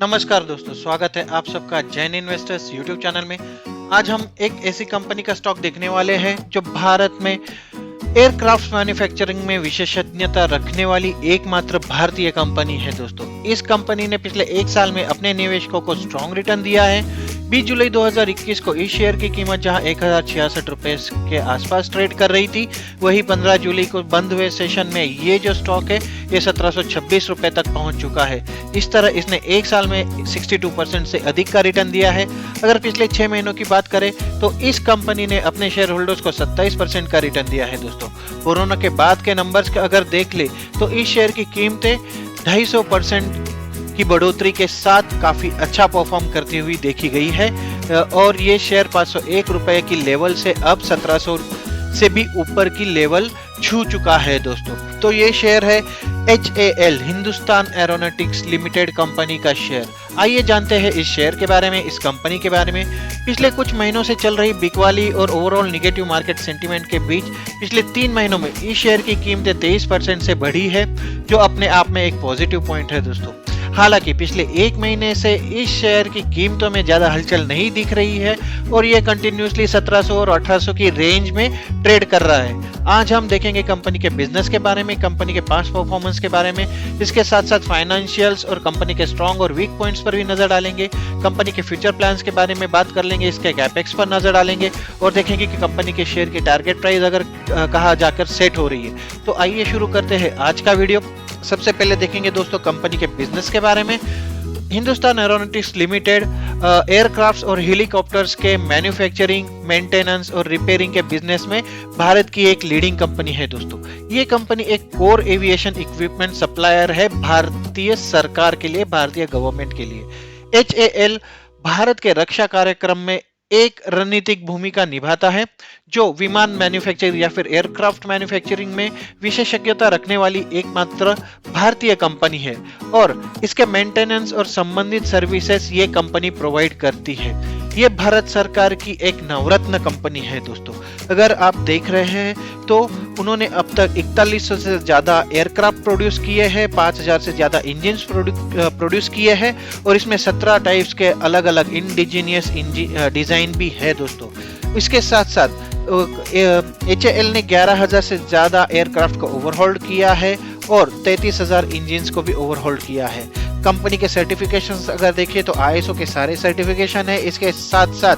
नमस्कार दोस्तों, स्वागत है आप सबका जैन इन्वेस्टर्स यूट्यूब चैनल में। आज हम एक ऐसी कंपनी का स्टॉक देखने वाले हैं जो भारत में एयरक्राफ्ट मैन्युफैक्चरिंग में विशेषज्ञता रखने वाली एकमात्र भारतीय कंपनी है दोस्तों। इस कंपनी ने पिछले एक साल में अपने निवेशकों को स्ट्रॉन्ग रिटर्न दिया है। 20 जुलाई 2021 को इस शेयर की कीमत जहां 1066 रुपए के आसपास ट्रेड कर रही थी, वही 15 जुलाई को बंद हुए सेशन में ये जो स्टॉक है ये 1726 रुपए तक पहुंच चुका है। इस तरह इसने एक साल में 62% से अधिक का रिटर्न दिया है। अगर पिछले 6 महीनों की बात करें तो इस कंपनी ने अपने शेयर होल्डर्स को 27% का रिटर्न दिया है दोस्तों। कोरोना के बाद के नंबर्स अगर देख ले तो इस शेयर की कीमतें 250% की बढ़ोतरी के साथ काफी अच्छा परफॉर्म करती हुई देखी गई है और ये शेयर 501 रुपए की लेवल से अब 1700 से भी ऊपर की लेवल छू चुका है दोस्तों। तो ये शेयर है HAL Hindustan aeronautics limited company का शेयर। आइए जानते हैं इस शेयर के बारे में, इस कंपनी के बारे में। पिछले कुछ महीनों से चल रही बिकवाली और ओवरऑल निगेटिव मार्केट सेंटीमेंट के बीच पिछले 3 महीनों में इस शेयर की कीमतें 23% से बढ़ी है, जो अपने आप में एक पॉजिटिव पॉइंट है दोस्तों। हालांकि पिछले एक महीने से इस शेयर की कीमतों में ज्यादा हलचल नहीं दिख रही है और ये कंटिन्यूसली 1700 और 1800 की रेंज में ट्रेड कर रहा है। आज हम देखेंगे कंपनी के बिजनेस के बारे में, कंपनी के पास्ट परफॉर्मेंस के बारे में, इसके साथ साथ फाइनेंशियल्स और कंपनी के स्ट्रॉन्ग और वीक पॉइंट्स पर भी नजर डालेंगे। कंपनी के फ्यूचर प्लान्स के बारे में बात कर लेंगे, इसके कैपेक्स पर नजर डालेंगे और देखेंगे कि कंपनी के शेयर की टारगेट प्राइस अगर कहाँ जाकर सेट हो रही है। तो आइए शुरू करते हैं आज का वीडियो। सबसे पहले देखेंगे दोस्तों कंपनी के बिजनेस के बारे में। हिंदुस्तान एरोनॉटिक्स लिमिटेड एयरक्राफ्ट्स और हेलीकॉप्टर्स के मैन्युफैक्चरिंग, मेंटेनेंस और रिपेयरिंग के बिजनेस में भारत की एक लीडिंग कंपनी है दोस्तों। ये कंपनी एक कोर एविएशन इक्विपमेंट सप्लायर है भारतीय सरकार के लिए, भारतीय गवर्नमेंट के लिए। HAL भारत के रक्षा कार्यक्रम में एक रणनीतिक भूमिका निभाता है, जो विमान मैन्युफैक्चरिंग या फिर एयरक्राफ्ट मैन्युफैक्चरिंग में विशेषज्ञता रखने वाली एकमात्र भारतीय कंपनी है और इसके मेंटेनेंस और संबंधित सर्विसेज ये कंपनी प्रोवाइड करती है। ये भारत सरकार की एक नवरत्न कंपनी है दोस्तों। अगर आप देख रहे हैं तो उन्होंने अब तक 4100 से ज्यादा एयरक्राफ्ट प्रोड्यूस किए हैं, 5000 से ज्यादा इंजन प्रोड्यूस किए हैं और इसमें 17 टाइप्स के अलग अलग इंडिजीनियस डिजाइन भी है दोस्तों। इसके साथ साथ HAL ने 11,000 से ज्यादा एयरक्राफ्ट को ओवरहोल्ड किया है और 33,000 इंजिन्स को भी ओवरहोल्ड किया है। कंपनी के सर्टिफिकेशंस अगर देखिए तो ISO के सारे सर्टिफिकेशन है। इसके साथ साथ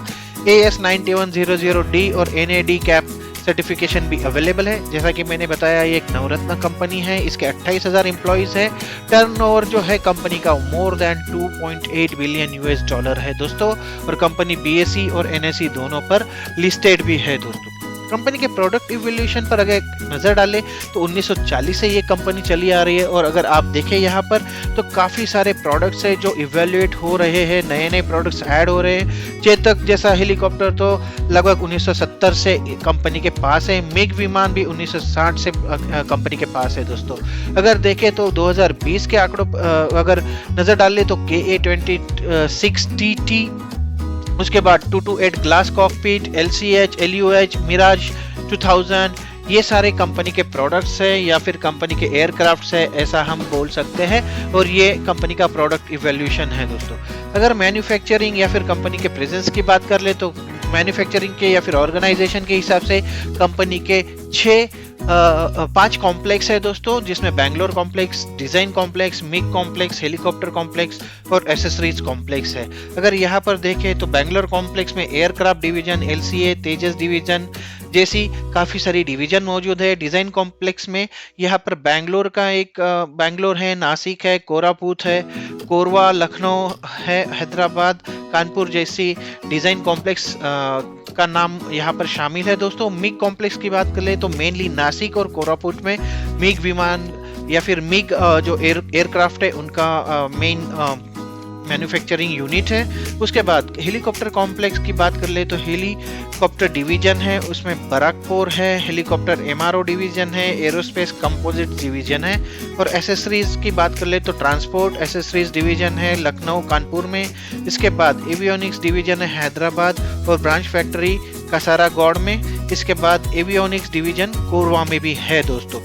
AS9100D और NAD कैप सर्टिफिकेशन भी अवेलेबल है। जैसा कि मैंने बताया ये एक नवरत्न कंपनी है। इसके 28,000 एम्प्लॉइज है। टर्नओवर जो है कंपनी का मोर देन 2.8 बिलियन US$ है दोस्तों और कंपनी BSE और NSE दोनों पर लिस्टेड भी है दोस्तों। कंपनी के प्रोडक्ट इवोल्यूशन पर अगर नजर डालें तो 1940 से ये कंपनी चली आ रही है और अगर आप देखें यहाँ पर तो काफी सारे प्रोडक्ट्स है जो इवेल्युएट हो रहे हैं, नए नए प्रोडक्ट्स ऐड हो रहे हैं। चेतक जैसा हेलीकॉप्टर तो लगभग 1970 से कंपनी के पास है। मिग विमान भी 1960 से कंपनी के पास है दोस्तों। अगर देखें तो 2020 के आंकड़ों अगर नजर डाल ले तो KA-26TT, उसके बाद 228 glass cockpit, LCH, LUH, Mirage 2000, ये सारे कंपनी के प्रोडक्ट्स है या फिर कंपनी के एयरक्राफ्ट्स है, ऐसा हम बोल सकते हैं और ये कंपनी का प्रोडक्ट इवोल्यूशन है दोस्तों। अगर मैन्युफैक्चरिंग या फिर कंपनी के प्रेजेंस की बात कर ले तो मैन्युफैक्चरिंग के या फिर ऑर्गेनाइजेशन के हिसाब से कंपनी के 5 कॉम्प्लेक्स है दोस्तों, जिसमें Bangalore complex, design complex, MiG complex, helicopter complex और एसेसरीज कॉम्प्लेक्स है। अगर यहाँ पर देखें तो बैंगलोर कॉम्प्लेक्स में एयरक्राफ्ट डिवीजन, LCA, तेजस डिवीजन जैसी काफी सारी डिवीजन मौजूद है। डिजाइन कॉम्प्लेक्स में यहाँ पर बैंगलोर का एक बैंगलोर है, नासिक है, कोरापुट है, कोरवा, लखनऊ है, हैदराबाद, कानपुर जैसी डिजाइन कॉम्प्लेक्स का नाम यहाँ पर शामिल है दोस्तों। मिग कॉम्प्लेक्स की बात कर ले तो मेनली नासिक और कोरापुट में मिग विमान या फिर मिग जो एयरक्राफ्ट है उनका मेन मैन्युफैक्चरिंग यूनिट है। उसके बाद हेलीकॉप्टर कॉम्प्लेक्स की बात कर ले तो हेलीकॉप्टर डिवीजन है, उसमें बराकपुर है, हेलीकॉप्टर MRO डिवीजन है, एरोस्पेस कंपोजिट डिवीजन है और एसेसरीज की बात कर ले तो ट्रांसपोर्ट एसेसरीज डिवीजन है लखनऊ, कानपुर में। इसके बाद एवियोनिक्स डिवीजन है हैदराबाद और ब्रांच फैक्ट्री कासारागौड़ में। इसके बाद एवियोनिक्स डिवीजन कोरवा में भी है दोस्तों।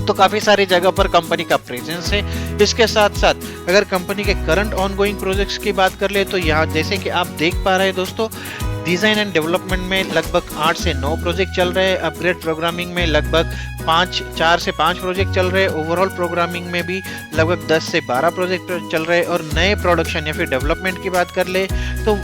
तो काफी सारी जगह पर कंपनी का प्रेजेंस है। इसके साथ साथ अगर कंपनी के करंट ऑनगोइंग प्रोजेक्ट्स की बात कर ले तो यहाँ जैसे कि आप देख पा रहे हैं दोस्तों, डिजाइन एंड डेवलपमेंट में लगभग 8 से 9 प्रोजेक्ट चल रहे हैं। अपग्रेड प्रोग्रामिंग में लगभग 4 से 5 प्रोजेक्ट चल रहे हैं। ओवरऑल प्रोग्रामिंग में भी लगभग 10 से 12 प्रोजेक्ट चल रहे हैं। और नए प्रोडक्शन या फिर डेवलपमेंट की बात कर ले तो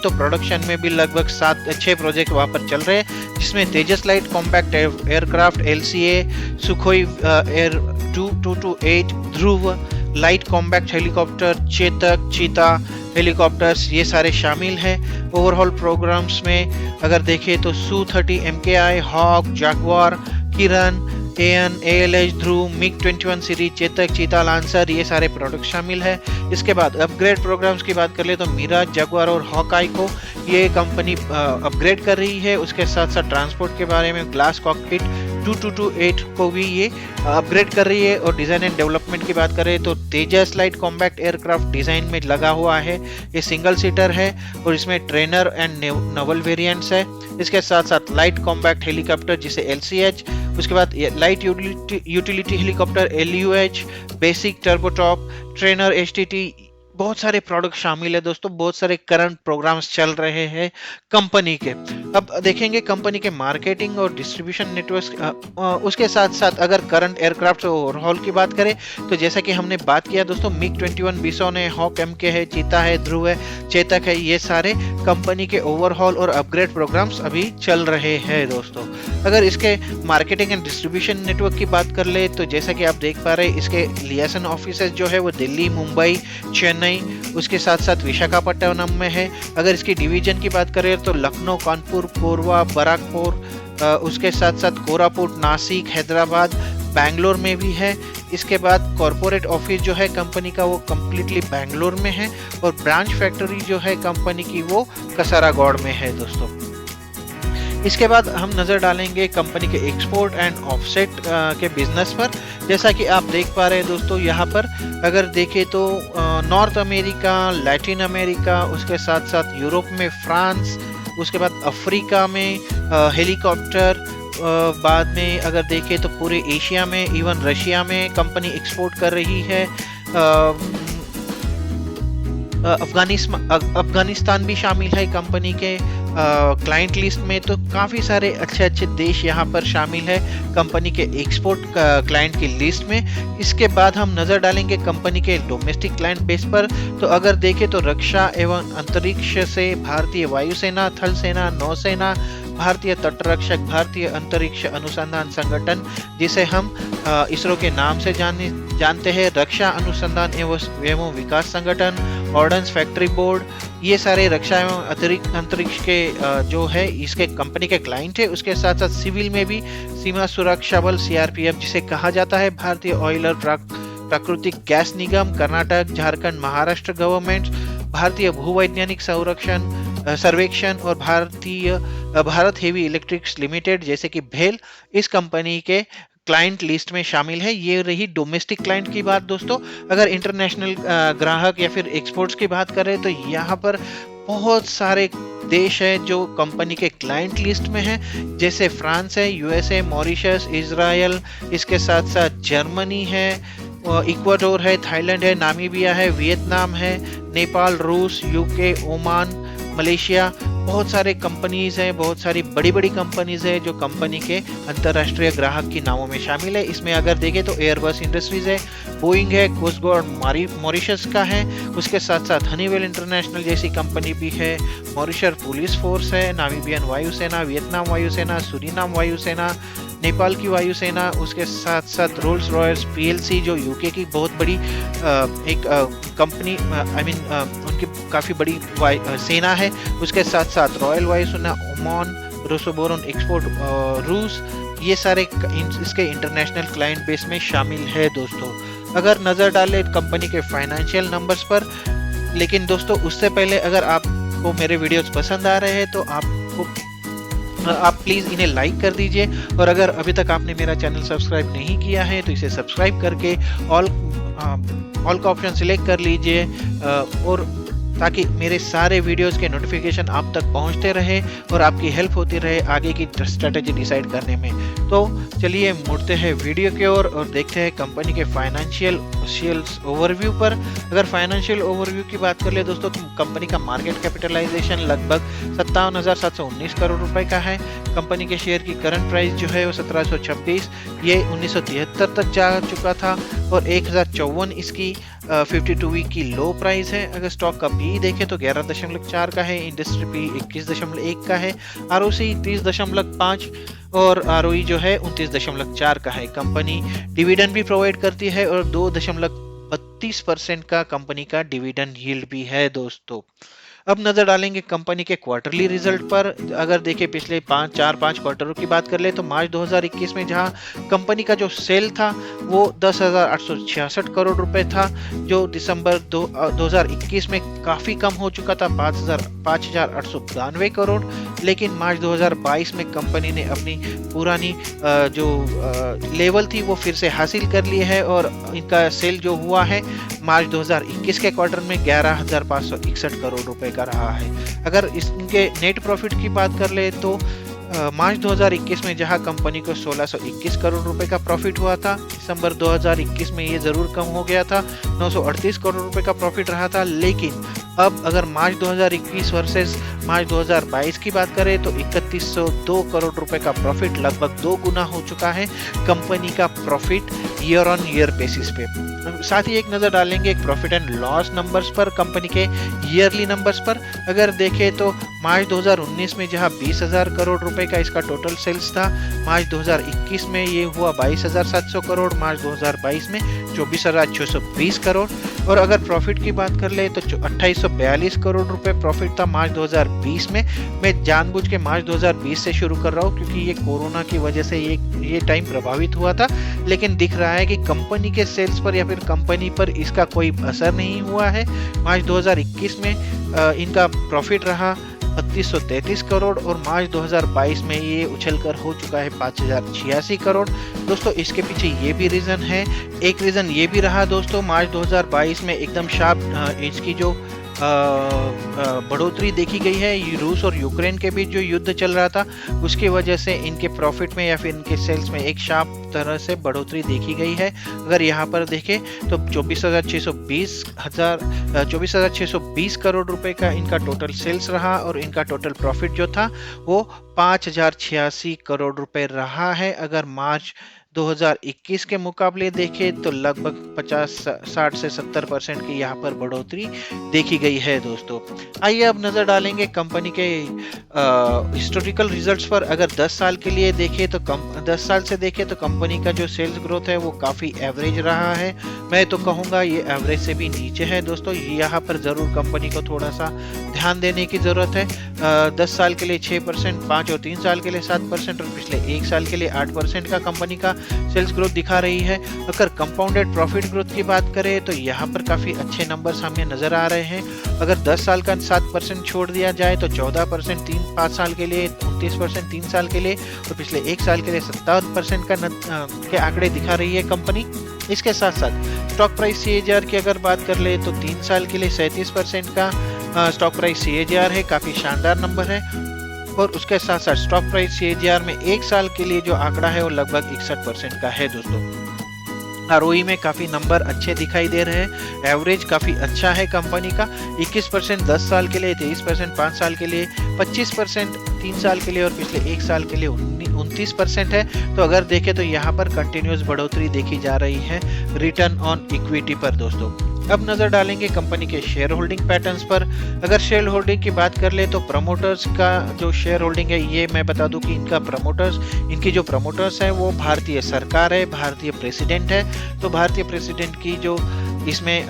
प्रोडक्शन में भी लगभग 6 प्रोजेक्ट वहाँ पर चल रहे हैं, जिसमें Tejas light compact aircraft LCA, Sukhoi air 228, Dhruv light compact helicopter, Chetak, Cheetah helicopters, ये सारे शामिल हैं। ओवरऑल प्रोग्राम्स में अगर देखें तो Su-30 MKI, Hawk, Jaguar, Kiran, AN, ALH, Dhruv, MiG-21 series, Chetak, Cheetah, Lancer, ये सारे प्रोडक्ट शामिल है। इसके बाद अपग्रेड प्रोग्राम्स की बात कर ले तो मिराज, जगुआर और हॉकाई को ये कंपनी अपग्रेड कर रही है। उसके साथ साथ ट्रांसपोर्ट के बारे में ग्लास कॉकपिट 2228 को भी ये अपग्रेड कर रही है। और डिजाइन एंड डेवलपमेंट की बात करें तो तेजस लाइट कॉम्पैक्ट एयरक्राफ्ट डिजाइन में लगा हुआ है। ये सिंगल सीटर है और इसमें ट्रेनर एंड नवल वेरिएंट्स है। इसके साथ साथ लाइट कॉम्पैक्ट हेलीकॉप्टर जिसे LCH, उसके बाद light utility helicopter LUH, basic turboprop, trainer HTT, बहुत सारे प्रोडक्ट शामिल है दोस्तों। बहुत सारे करंट प्रोग्राम्स चल रहे हैं कंपनी के। अब देखेंगे कंपनी के मार्केटिंग और डिस्ट्रीब्यूशन नेटवर्क। उसके साथ साथ अगर करंट एयरक्राफ्ट ओवरऑल की बात करें तो जैसा कि हमने बात किया दोस्तों, MiG-21 बिसॉन है, हॉक MK है, चीता है, ध्रुव है, चेतक है, ये सारे कंपनी के ओवरऑल और अपग्रेड प्रोग्राम्स अभी चल रहे हैं दोस्तों। अगर इसके मार्केटिंग एंड डिस्ट्रीब्यूशन नेटवर्क की बात कर ले तो जैसा कि आप देख पा रहे हैं, इसके लियासन ऑफिसेस जो है वो दिल्ली, मुंबई, चेन्नई, उसके साथ साथ विशाखापट्टनम में है। अगर इसकी डिवीजन की बात करें तो लखनऊ, कानपुर, कोरबा, बराकपुर, उसके साथ साथ कोरापुट, नासिक, हैदराबाद, बैंगलोर में भी है। इसके बाद कॉरपोरेट ऑफिस जो है कंपनी का वो कम्प्लीटली बैंगलोर में है। और ब्रांच फैक्ट्री जो है कंपनी की वो कसरागौड़ में है दोस्तों। इसके बाद हम नज़र डालेंगे कंपनी के एक्सपोर्ट एंड ऑफसेट के बिजनेस पर। जैसा कि आप देख पा रहे हैं दोस्तों, यहाँ पर अगर देखें तो नॉर्थ अमेरिका, लैटिन अमेरिका, उसके साथ साथ यूरोप में फ्रांस, उसके बाद अफ्रीका में हेलीकॉप्टर, बाद में अगर देखें तो पूरे एशिया में, इवन रशिया में कंपनी एक्सपोर्ट कर रही है। अफगानिस्तान भी शामिल है कंपनी के क्लाइंट लिस्ट में। तो काफ़ी सारे अच्छे अच्छे देश यहाँ पर शामिल है कंपनी के एक्सपोर्ट क्लाइंट की लिस्ट में। इसके बाद हम नज़र डालेंगे कंपनी के डोमेस्टिक क्लाइंट बेस पर। तो अगर देखें तो रक्षा एवं अंतरिक्ष से भारतीय वायुसेना, थल सेना, नौसेना, भारतीय तटरक्षक, भारतीय अंतरिक्ष अनुसंधान संगठन जिसे हम इसरो के नाम से जानते हैं, रक्षा अनुसंधान एवं विकास संगठन, ऑर्डिनेंस फैक्ट्री बोर्ड, ये सारे रक्षा एवं अंतरिक्ष के जो है इसके कंपनी के क्लाइंट है। उसके साथ साथ सिविल में भी सीमा सुरक्षा बल CRPF जिसे कहा जाता है, भारतीय ऑयल और प्राकृतिक गैस निगम, कर्नाटक, झारखंड, महाराष्ट्र गवर्नमेंट, भारतीय भूवैज्ञानिक सर्वेक्षण और भारत हेवी इलेक्ट्रिक्स लिमिटेड जैसे कि भेल इस कंपनी के क्लाइंट लिस्ट में शामिल है। ये रही डोमेस्टिक क्लाइंट की बात दोस्तों। अगर इंटरनेशनल ग्राहक या फिर एक्सपोर्ट्स की बात करें तो यहाँ पर बहुत सारे देश हैं जो कंपनी के क्लाइंट लिस्ट में हैं, जैसे फ्रांस है, USA, मॉरिशस, इजराइल, इसके साथ साथ जर्मनी है, इक्वाडोर है, थाईलैंड है, नामीबिया है, वियतनाम है, नेपाल, रूस, UK, ओमान, मलेशिया। बहुत सारे कंपनीज हैं, बहुत सारी बड़ी बड़ी कंपनीज है जो कंपनी के अंतर्राष्ट्रीय ग्राहक की नामों में शामिल है। इसमें अगर देखें तो एयरबस इंडस्ट्रीज है, बोइंग है, कोस्ट गार्ड मॉरिशस का है, उसके साथ साथ हनीवेल इंटरनेशनल जैसी कंपनी भी है, मॉरिशस पुलिस फोर्स है, नामीबियन वायुसेना, वियतनाम वायुसेना, सुरीनाम वायुसेना, नेपाल की वायुसेना, उसके साथ साथ रोल्स रॉयल्स PLC जो UK की बहुत बड़ी एक कंपनी उनकी काफ़ी बड़ी सेना है। उसके साथ साथ रॉयल वायुसेना, ओमान, रोसोबोरन एक्सपोर्ट रूस, ये सारे इसके इंटरनेशनल क्लाइंट बेस में शामिल है दोस्तों। अगर नज़र डालें कंपनी के फाइनेंशियल नंबर्स पर, लेकिन दोस्तों उससे पहले अगर आपको मेरे वीडियोस पसंद आ रहे हैं तो आप प्लीज़ इन्हें लाइक कर दीजिए। और अगर अभी तक आपने मेरा चैनल सब्सक्राइब नहीं किया है तो इसे सब्सक्राइब करके ऑल का ऑप्शन सिलेक्ट कर लीजिए और ताकि मेरे सारे वीडियोस के नोटिफिकेशन आप तक पहुंचते रहे और आपकी हेल्प होती रहे आगे की स्ट्रेटेजी डिसाइड करने में। तो चलिए मुड़ते हैं वीडियो की ओर और देखते हैं कंपनी के फाइनेंशियल ओवरव्यू पर। अगर फाइनेंशियल ओवरव्यू की बात कर ले दोस्तों, तो कंपनी का मार्केट कैपिटलाइजेशन लगभग 57,719 करोड़ रुपए का है। कंपनी के शेयर की करंट प्राइस जो है वो 1726, ये 1973 तक जा चुका था और 1054 इसकी 52 वीक की लो प्राइस है। अगर स्टॉक का पी देखें तो 11.4 का है, इंडस्ट्री पी 21.1 का है, आरओसी 30.5 और आरओई जो है 29.4 का है। कंपनी डिविडेंड भी प्रोवाइड करती है और 2.32% का कंपनी का डिविडेंड यील्ड भी है दोस्तों। अब नजर डालेंगे कंपनी के क्वार्टरली रिजल्ट पर। अगर देखें पिछले 5 क्वार्टरों की बात कर ले तो मार्च 2021 में जहां कंपनी का जो सेल था वो 10,866 करोड़ रुपए था, जो दिसंबर 2021 में काफी कम हो चुका था 5,892 करोड़। लेकिन मार्च 2022 में कंपनी ने अपनी पुरानी जो लेवल थी वो फिर से हासिल कर ली है और इनका सेल जो हुआ है मार्च 2021 के क्वार्टर में 11,561 करोड़ रुपए का रहा है। अगर इनके नेट प्रॉफिट की बात कर ले तो मार्च 2021 में जहां कंपनी को 1621 करोड़ रुपए का प्रॉफिट हुआ था, दिसंबर 2021 में ये जरूर कम हो गया था, 938 करोड़ रुपए का प्रॉफिट रहा था। लेकिन अब अगर मार्च 2021 वर्सेस मार्च 2022 की बात करें तो 3102 करोड़ रुपए का प्रॉफिट लगभग 2 गुना हो चुका है कंपनी का profit year on year basis पे। साथ ही एक नजर डालेंगे एक प्रॉफिट एंड लॉस नंबर्स पर, कंपनी के ईयरली नंबर्स पर। अगर देखें तो मार्च 2019 में जहां 20,000 करोड़ रुपए का इसका टोटल सेल्स था, मार्च 2021 में ये हुआ 22,700 करोड़, मार्च 2022 में 24,620 करोड़। और अगर प्रॉफिट की बात कर ले तो 2842 करोड़ रुपए प्रॉफिट था मार्च 2020 में। मैं जानबूझ के मार्च 2020 से शुरू कर रहा हूँ क्योंकि ये कोरोना की वजह से ये टाइम प्रभावित हुआ था, लेकिन दिख रहा है कि कंपनी के सेल्स पर या फिर कंपनी पर इसका कोई असर नहीं हुआ है। मार्च 2021 में इनका प्रॉफिट रहा 3233 करोड़ और मार्च 2022 में ये उछलकर हो चुका है 5086 करोड़। दोस्तों इसके पीछे ये भी रीजन है, एक रीजन ये भी रहा दोस्तों, मार्च 2022 में एकदम शार्प इसकी जो बढ़ोतरी देखी गई है रूस और यूक्रेन के बीच जो युद्ध चल रहा था, उसकी वजह से इनके प्रॉफिट में या फिर इनके सेल्स में एक शार्प तरह से बढ़ोतरी देखी गई है। अगर यहाँ पर देखें तो 24,620 करोड़ रुपए का इनका टोटल सेल्स रहा और इनका टोटल प्रॉफिट जो था वो 5,086 करोड़ रुपए रहा है। अगर मार्च 2021 के मुकाबले देखें तो लगभग 60 से 70% की यहाँ पर बढ़ोतरी देखी गई है दोस्तों। आइए अब नजर डालेंगे कंपनी के हिस्टोरिकल रिजल्ट्स पर। अगर 10 साल के लिए देखें तो 10 साल से देखें तो कंपनी का जो सेल्स ग्रोथ है वो काफ़ी एवरेज रहा है। मैं तो कहूँगा ये एवरेज से भी नीचे है दोस्तों। यहाँ पर ज़रूर कंपनी को थोड़ा सा ध्यान देने की ज़रूरत है। 10 साल के लिए 6%, 5 और 3 साल के लिए 7% और पिछले 1 साल के लिए 8% का कंपनी का सेल्स ग्रोथ दिखा रही है। अगर कंपाउंडेड प्रॉफिट ग्रोथ की बात करें तो यहाँ पर काफ़ी अच्छे नंबर्स हमें नज़र आ रहे हैं। अगर 10 साल का 7% छोड़ दिया जाए तो 14% 5 साल के लिए, 29% 3 साल के लिए और पिछले 1 साल के लिए 57% के आंकड़े दिखा रही है कंपनी। इसके साथ साथ स्टॉक प्राइस CAGR की अगर बात कर ले तो 3 साल के लिए 37% का स्टॉक प्राइस CAGR है, काफ़ी शानदार नंबर है। और उसके साथ साथ स्टॉक प्राइस CAGR में 1 साल के लिए जो आंकड़ा है वो लगभग 61% का है दोस्तों। ROE में काफ़ी नंबर अच्छे दिखाई दे रहे हैं, एवरेज काफ़ी अच्छा है कंपनी का, 21% 10 साल के लिए, 23% 5 साल के लिए, 25% 3 साल के लिए और पिछले 1 साल के लिए 29% है। तो अगर देखें तो यहाँ पर कंटिन्यूस बढ़ोतरी देखी जा रही है रिटर्न ऑन इक्विटी पर दोस्तों। अब नजर डालेंगे कंपनी के शेयर होल्डिंग पैटर्न्स पर। अगर शेयर होल्डिंग की बात कर ले तो प्रमोटर्स का जो शेयर होल्डिंग है, ये मैं बता दूं कि इनकी जो प्रमोटर्स है वो भारतीय सरकार है, भारतीय प्रेसिडेंट है। तो भारतीय प्रेसिडेंट की जो इसमें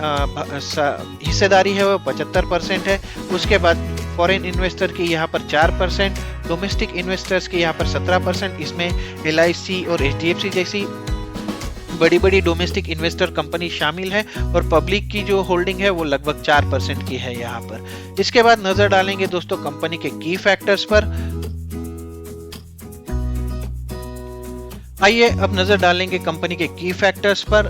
हिस्सेदारी है वो 75% है। उसके बाद फॉरेन इन्वेस्टर की यहाँ पर 4%, डोमेस्टिक इन्वेस्टर्स की यहाँ पर 17%, इसमें LIC और HDFC जैसी बड़ी बड़ी डोमेस्टिक इन्वेस्टर कंपनी शामिल है और पब्लिक की जो होल्डिंग है वो लगभग 4% की है यहाँ पर। इसके बाद नजर डालेंगे दोस्तों कंपनी के की फैक्टर्स पर। आइए अब नजर डालेंगे कंपनी के की फैक्टर्स पर।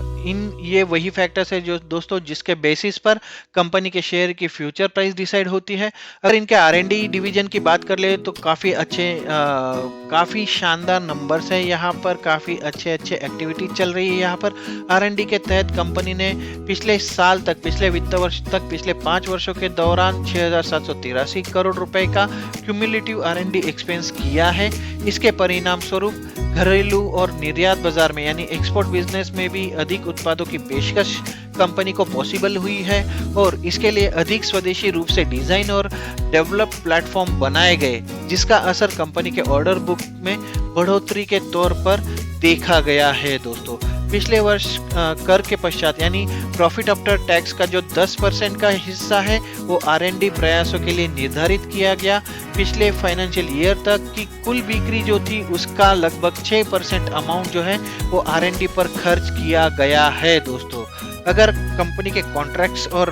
ये वही फैक्टर्स है जो दोस्तों जिसके बेसिस पर कंपनी के शेयर की फ्यूचर प्राइस डिसाइड होती है। अगर इनके आर&डी डिवीजन की बात कर ले तो काफी अच्छे काफी शानदार नंबर्स है यहाँ पर, काफी अच्छे एक्टिविटी चल रही है यहाँ पर। आर&डी के तहत कंपनी ने पिछले साल तक, पिछले वित्त वर्ष तक, पिछले 5 वर्षों के दौरान 6,783 करोड़ रुपए का क्यूमुलेटिव आर&डी एक्सपेंस किया है। इसके परिणाम स्वरूप घरेलू और निर्यात बाजार में यानी एक्सपोर्ट बिजनेस में भी अधिक उत्पादों की पेशकश कंपनी को पॉसिबल हुई है और इसके लिए अधिक स्वदेशी रूप से डिजाइन और डेवलप प्लेटफॉर्म बनाए गए, जिसका असर कंपनी के ऑर्डर बुक में बढ़ोतरी के तौर पर देखा गया है दोस्तों। पिछले वर्ष कर के पश्चात यानी प्रॉफिट आफ्टर टैक्स का जो 10% का हिस्सा है वो आर&डी प्रयासों के लिए निर्धारित किया गया। पिछले फाइनेंशियल ईयर तक की कुल बिक्री जो थी उसका लगभग 6% अमाउंट जो है वो आर&डी पर खर्च किया गया है दोस्तों। अगर कंपनी के कॉन्ट्रैक्ट्स और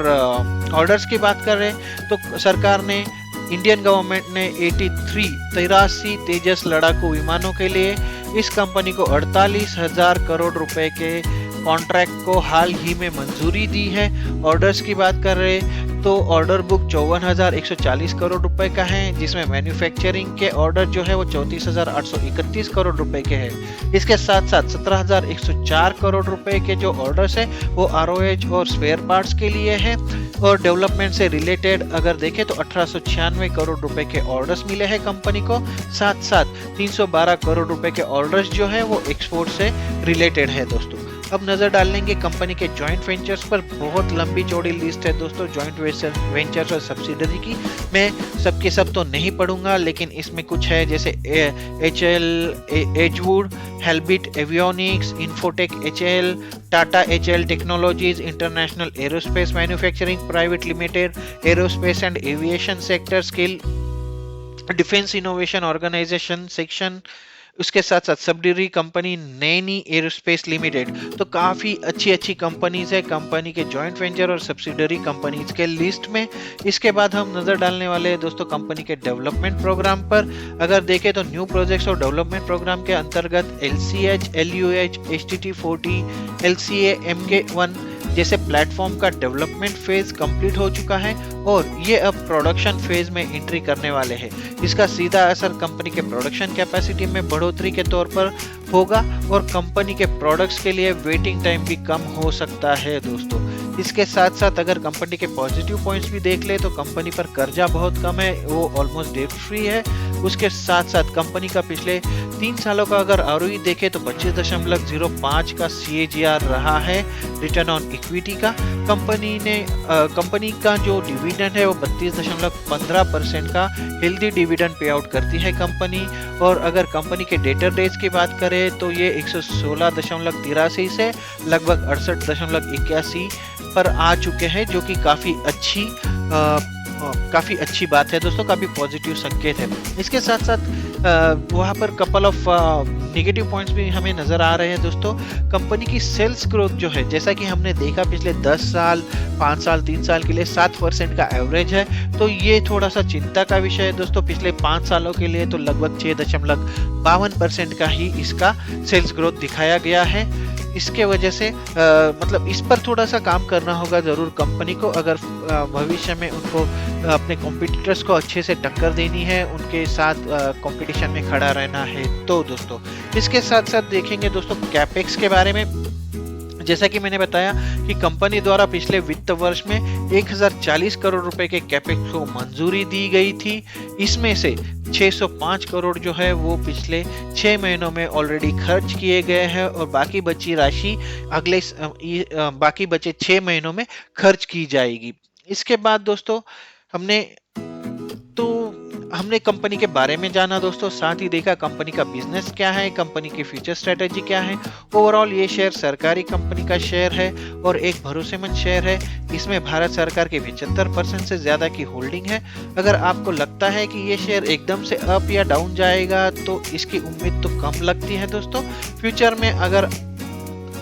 ऑर्डर्स की बात कर रहे हैं तो सरकार ने, इंडियन गवर्नमेंट ने 83 तेजस लड़ाकू विमानों के लिए इस कंपनी को 48,000 करोड़ रुपए के कॉन्ट्रैक्ट को हाल ही में मंजूरी दी है। ऑर्डर्स की बात कर रहे तो ऑर्डर बुक 54,140 करोड़ रुपए का है, जिसमें मैन्युफैक्चरिंग के ऑर्डर जो है वो 34,831 करोड़ रुपए के हैं। इसके साथ साथ 17,104 करोड़ रुपए के जो ऑर्डर्स है वो ROH और स्पेयर पार्ट्स के लिए है। और डेवलपमेंट से रिलेटेड अगर देखें तो 1896 करोड़ रुपए के ऑर्डर्स मिले हैं कंपनी को। साथ साथ 312 करोड़ रुपए के ऑर्डर्स जो है वो एक्सपोर्ट से रिलेटेड है दोस्तों। अब नजर डाल लेंगे कंपनी के जॉइंट वेंचर्स पर। बहुत लंबी चौड़ी लिस्ट है दोस्तों जॉइंट वेंचर्स और सब्सिडरी की। मैं सबके सब तो नहीं पढ़ूंगा, लेकिन इसमें कुछ है जैसे HL एजवुड, हेल्बिट avionics, infotech HL, Tata HL technologies, international aerospace manufacturing private limited, aerospace and aviation sector, skill defence innovation organisation section, उसके साथ साथ subsidiary company Naini aerospace limited. तो काफी अच्छी कंपनीज है कंपनी के जॉइंट वेंचर और सब्सिडरी कंपनीज के लिस्ट में। इसके बाद हम नजर डालने वाले हैं दोस्तों कंपनी के डेवलपमेंट प्रोग्राम पर। अगर देखें तो न्यू प्रोजेक्ट्स और डेवलपमेंट प्रोग्राम के अंतर्गत LCH, LUH, HTT40, LCA, MK1 जैसे प्लेटफॉर्म का डेवलपमेंट फेज कंप्लीट हो चुका है और ये अब प्रोडक्शन फेज में एंट्री करने वाले हैं। इसका सीधा असर कंपनी के प्रोडक्शन कैपेसिटी में बढ़ोतरी के तौर पर होगा और कंपनी के प्रोडक्ट्स के लिए वेटिंग टाइम भी कम हो सकता है दोस्तों। इसके साथ साथ अगर कंपनी के पॉजिटिव पॉइंट्स भी देख ले तो कंपनी पर कर्जा बहुत कम है, वो ऑलमोस्ट डेट फ्री है। उसके साथ साथ कंपनी का पिछले 3 सालों का अगर ROE देखे तो 25.05 का CAGR रहा है रिटर्न ऑन इक्विटी का। कंपनी का जो डिविडेंड है वो 32.15% का हेल्दी डिविडेंड पे आउट करती है कंपनी। और अगर कंपनी के डेटर डेज की बात करें तो ये 116.83 से लगभग 68.81 पर आ चुके हैं, जो कि काफी अच्छी बात है दोस्तों, काफी पॉजिटिव संकेत है। इसके साथ साथ वहाँ पर कपल ऑफ नेगेटिव पॉइंट्स भी हमें नजर आ रहे हैं दोस्तों। कंपनी की सेल्स ग्रोथ जो है, जैसा कि हमने देखा पिछले 10 साल, 5 साल, 3 साल के लिए 7% का एवरेज है, तो ये थोड़ा सा चिंता का विषय है दोस्तों। पिछले 5 सालों के लिए तो लगभग 6.52% का ही इसका सेल्स ग्रोथ दिखाया गया है। इसके वजह से मतलब इस पर थोड़ा सा काम करना होगा जरूर कंपनी को, अगर भविष्य में उनको अपने कॉम्पिटिटर्स को अच्छे से टक्कर देनी है, उनके साथ कंपटीशन में खड़ा रहना है तो दोस्तों। इसके साथ साथ देखेंगे दोस्तों कैपेक्स के बारे में। जैसा कि मैंने बताया कि कंपनी द्वारा पिछले वित्त वर्ष में 1040 करोड़ रुपए के कैपेक्स को मंजूरी दी गई थी। इसमें से 605 करोड़ जो है वो पिछले 6 महीनों में ऑलरेडी खर्च किए गए हैं और बाकी बची राशि बाकी बचे 6 महीनों में खर्च की जाएगी। इसके बाद दोस्तों हमने कंपनी के बारे में जाना दोस्तों, साथ ही देखा कंपनी का बिजनेस क्या है, कंपनी की फ्यूचर स्ट्रेटेजी क्या है। ओवरऑल ये शेयर सरकारी कंपनी का शेयर है और एक भरोसेमंद शेयर है। इसमें भारत सरकार के 75% से ज्यादा की होल्डिंग है। अगर आपको लगता है कि ये शेयर एकदम से अप या डाउन जाएगा तो इसकी उम्मीद तो कम लगती है दोस्तों। फ्यूचर में अगर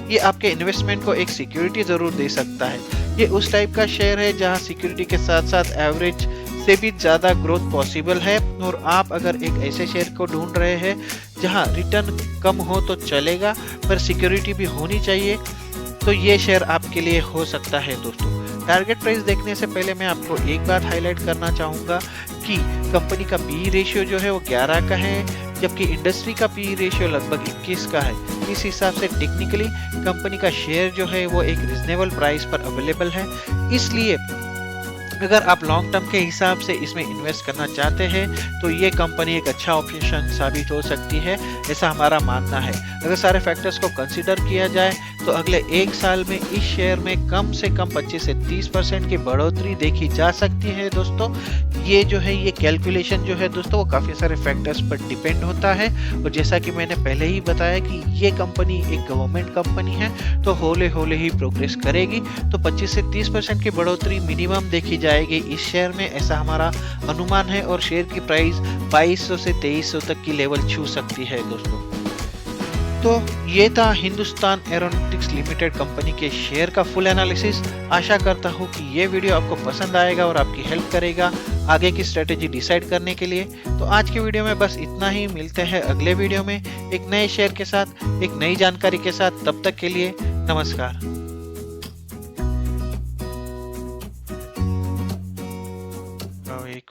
ये आपके इन्वेस्टमेंट को एक सिक्योरिटी जरूर दे सकता है। ये उस टाइप का शेयर है जहां सिक्योरिटी के साथ साथ एवरेज से भी ज्यादा ग्रोथ पॉसिबल है। और आप अगर एक ऐसे शेयर को ढूंढ रहे हैं जहां रिटर्न कम हो तो चलेगा पर सिक्योरिटी भी होनी चाहिए, तो ये शेयर आपके लिए हो सकता है दोस्तों। टारगेट प्राइस देखने से पहले मैं आपको एक बात हाईलाइट करना चाहूँगा कि कंपनी का पी रेशियो जो है वो 11 का है, जबकि इंडस्ट्री का पी रेशियो लगभग 21 का है। इस हिसाब से टेक्निकली कंपनी का शेयर जो है वो एक रिजनेबल प्राइस पर अवेलेबल है। इसलिए अगर आप लॉन्ग टर्म के हिसाब से इसमें इन्वेस्ट करना चाहते हैं तो ये कंपनी एक अच्छा ऑप्शन साबित हो सकती है, ऐसा हमारा मानना है। अगर सारे फैक्टर्स को कंसीडर किया जाए तो अगले एक साल में इस शेयर में कम से कम 25 से 30% की बढ़ोतरी देखी जा सकती है दोस्तों। ये जो है ये कैलकुलेशन जो है दोस्तों वो काफ़ी सारे फैक्टर्स पर डिपेंड होता है, और जैसा कि मैंने पहले ही बताया कि ये कंपनी एक गवर्नमेंट कंपनी है तो हौले हौले ही प्रोग्रेस करेगी। तो 25 से 30% की बढ़ोतरी मिनिमम देखी जाएगी इस शेयर में, ऐसा हमारा अनुमान है। और शेयर की प्राइस 2200 से 2300 तक की लेवल छू सकती है दोस्तों। तो ये था हिंदुस्तान एरोनॉटिक्स लिमिटेड कंपनी के शेयर का फुल एनालिसिस। आशा करता हूँ कि ये वीडियो आपको पसंद आएगा और आपकी हेल्प करेगा आगे की स्ट्रेटेजी डिसाइड करने के लिए। तो आज के वीडियो में बस इतना ही, मिलते हैं अगले वीडियो में एक नए शेयर के साथ, एक नई जानकारी के साथ। तब तक के लिए नमस्कार। एक